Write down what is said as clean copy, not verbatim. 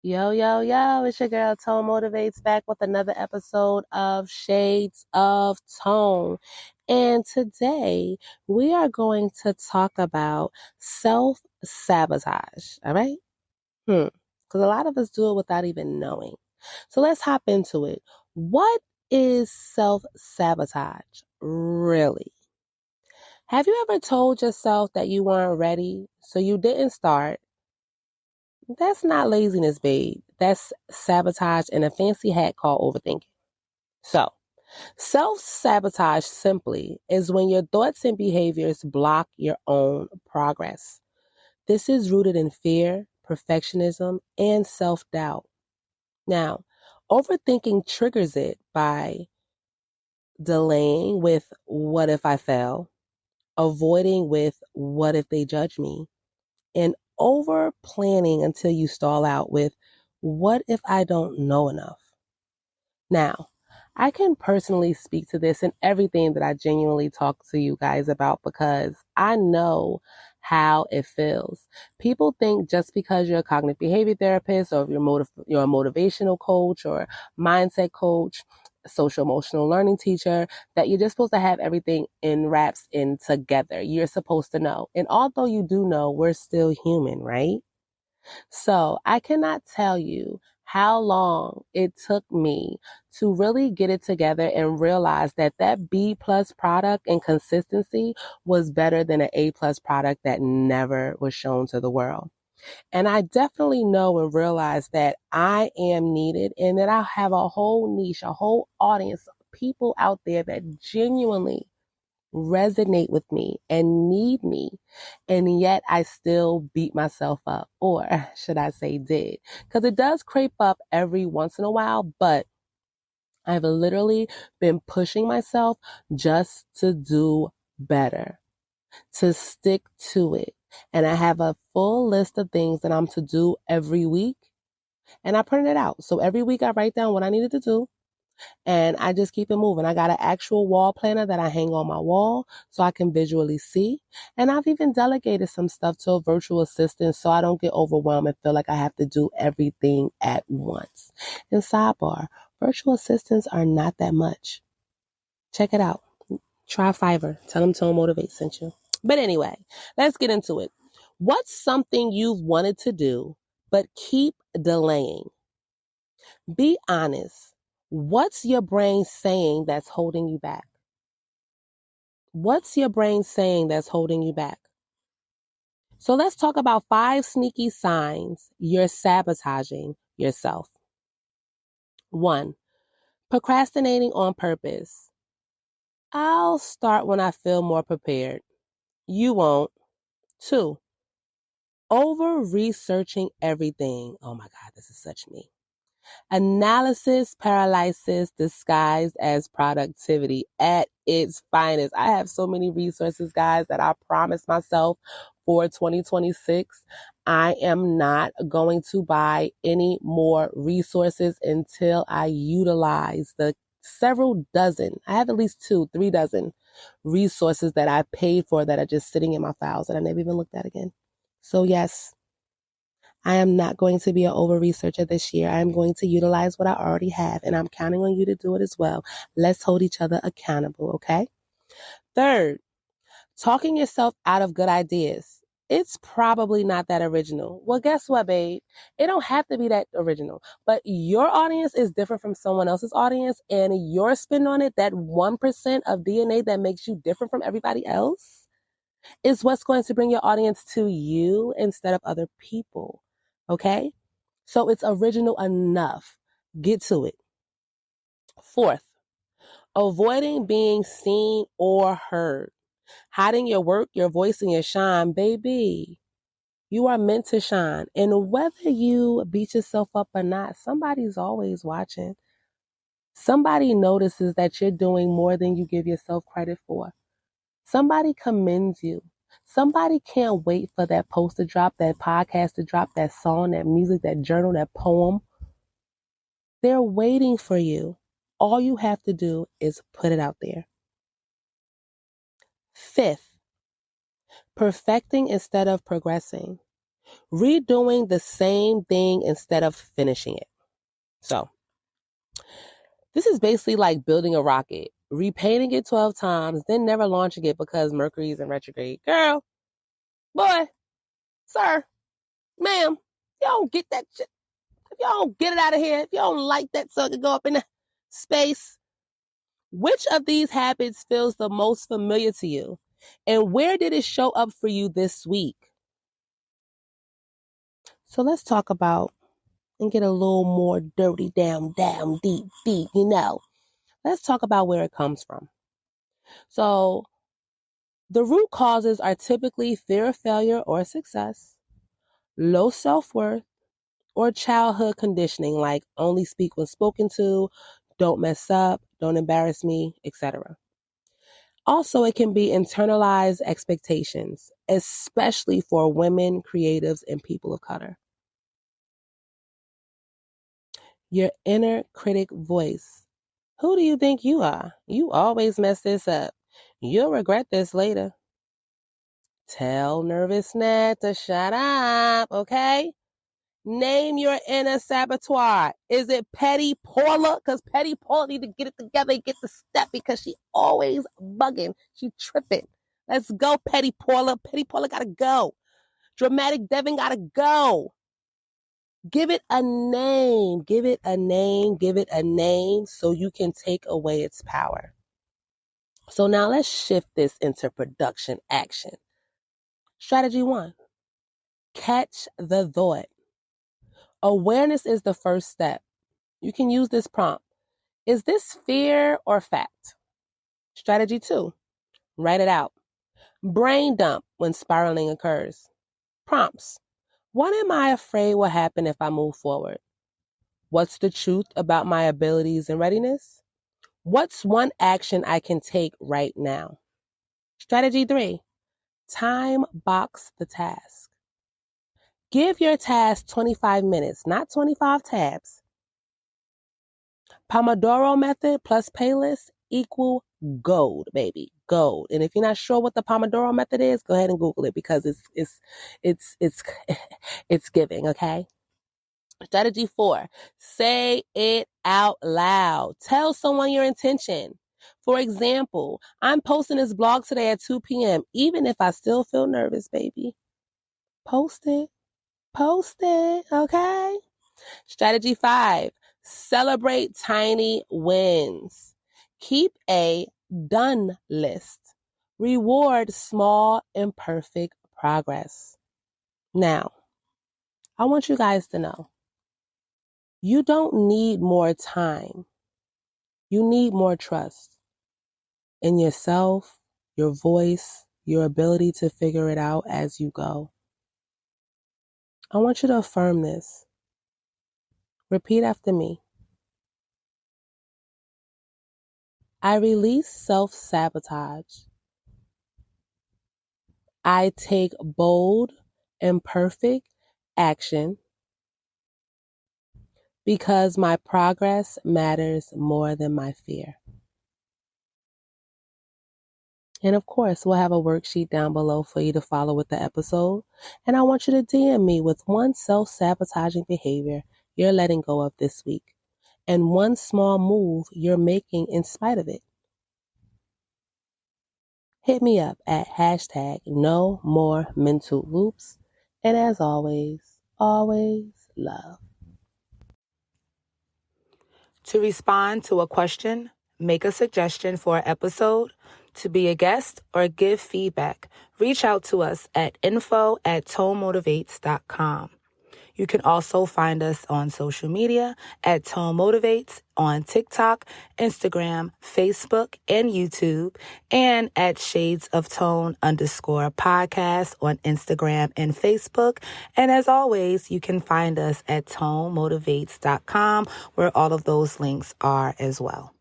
Yo, yo, yo, it's your girl Tone Motivates back with another episode of Shades of Tone. And today we are going to talk about self-sabotage, all right? Because a lot of us do it without even knowing. So let's hop into it. What is self-sabotage, really? Have you ever told yourself that you weren't ready, so you didn't start? That's not laziness, babe. That's sabotage in a fancy hat called overthinking. So, self-sabotage simply is when your thoughts and behaviors block your own progress. This is rooted in fear, perfectionism, and self-doubt. Now, overthinking triggers it by delaying with what if I fail, avoiding with what if they judge me, and over planning until you stall out with what if I don't know enough? Now, I can personally speak to this and everything that I genuinely talk to you guys about because I know how it feels. People think just because you're a cognitive behavior therapist or if you're a motivational coach or mindset coach, social emotional learning teacher, that you're just supposed to have everything in wraps in together. You're supposed to know. And although you do know, we're still human, right? So I cannot tell you how long it took me to really get it together and realize that that B plus product and consistency was better than an A plus product that never was shown to the world. And I definitely know and realize that I am needed and that I have a whole niche, a whole audience of people out there that genuinely resonate with me and need me, and yet I still beat myself up, or should I say did, because it does creep up every once in a while, but I've literally been pushing myself just to do better, to stick to it. And I have a full list of things that I'm to do every week, and I print it out. So every week I write down what I needed to do, and I just keep it moving. I got an actual wall planner that I hang on my wall so I can visually see. And I've even delegated some stuff to a virtual assistant so I don't get overwhelmed and feel like I have to do everything at once. And sidebar, virtual assistants are not that much. Check it out. Try Fiverr. Tell them Tone Motivate sent you. But anyway, let's get into it. What's something you've wanted to do but keep delaying? Be honest. What's your brain saying that's holding you back? What's your brain saying that's holding you back? So let's talk about 5 sneaky signs you're sabotaging yourself. 1, procrastinating on purpose. I'll start when I feel more prepared. You won't. 2, over researching everything. Oh my God, this is such me. Analysis paralysis disguised as productivity at its finest. I have so many resources, guys, that I promised myself for 2026. I am not going to buy any more resources until I utilize the several dozen. I have at least 2, 3 dozen resources that I paid for that are just sitting in my files that I never even looked at again. So yes, I am not going to be an over researcher this year. I am going to utilize what I already have, and I'm counting on you to do it as well. Let's hold each other accountable, okay? 3rd, talking yourself out of good ideas. It's probably not that original. Well, guess what, babe? It don't have to be that original, but your audience is different from someone else's audience, and your spin on it, that 1% of DNA that makes you different from everybody else, is what's going to bring your audience to you instead of other people. Okay? So it's original enough. Get to it. 4th, avoiding being seen or heard. Hiding your work, your voice, and your shine. Baby, you are meant to shine. And whether you beat yourself up or not, somebody's always watching. Somebody notices that you're doing more than you give yourself credit for. Somebody commends you. Somebody can't wait for that post to drop, that podcast to drop, that song, that music, that journal, that poem. They're waiting for you. All you have to do is put it out there. Fifth, perfecting instead of progressing. Redoing the same thing instead of finishing it. So, this is basically like building a rocket, repainting it 12 times, then never launching it because Mercury's in retrograde. Girl, boy, sir, ma'am, you don't get that shit. If you don't get it out of here, if you don't like that sucker go up in the space, which of these habits feels the most familiar to you? And where did it show up for you this week? So let's talk about and get a little more dirty, down, deep, Let's talk about where it comes from. So the root causes are typically fear of failure or success, low self-worth, or childhood conditioning like only speak when spoken to, don't mess up, don't embarrass me, etc. Also, it can be internalized expectations, especially for women, creatives, and people of color. Your inner critic voice. Who do you think you are? You always mess this up. You'll regret this later. Tell nervous Ned to shut up, okay? Name your inner saboteur. Is it Petty Paula? Because Petty Paula need to get it together and get the step because she always bugging. She tripping. Let's go, Petty Paula. Petty Paula gotta go. Dramatic Devin gotta go. Give it a name. Give it a name. Give it a name so you can take away its power. So now let's shift this into production action. Strategy 1. Catch the thought. Awareness is the first step. You can use this prompt. Is this fear or fact? Strategy 2. Write it out. Brain dump when spiraling occurs. Prompts. What am I afraid will happen if I move forward? What's the truth about my abilities and readiness? What's one action I can take right now? Strategy 3. Time box the task. Give your task 25 minutes, not 25 tabs. Pomodoro method plus playlist equal gold, baby. Gold. And if you're not sure what the Pomodoro method is, go ahead and Google it because it's giving, okay? Strategy 4. Say it out loud. Tell someone your intention. For example, I'm posting this blog today at 2 p.m. even if I still feel nervous, baby. Post it. Post it, okay? Strategy 5. Celebrate tiny wins. Keep a done list. Reward small, imperfect progress. Now, I want you guys to know, you don't need more time. You need more trust in yourself, your voice, your ability to figure it out as you go. I want you to affirm this. Repeat after me. I release self-sabotage. I take bold, imperfect action because my progress matters more than my fear. And of course, we'll have a worksheet down below for you to follow with the episode. And I want you to DM me with one self-sabotaging behavior you're letting go of this week and one small move you're making in spite of it. Hit me up at #NoMoreMentalLoops. And as always love. To respond to a question, make a suggestion for an episode, to be a guest, or give feedback, reach out to us at info@tonemotivates.com. You can also find us on social media at Tone Motivates on TikTok, Instagram, Facebook, and YouTube, and at Shades of Tone _podcast on Instagram and Facebook. And as always, you can find us at tonemotivates.com, where all of those links are as well.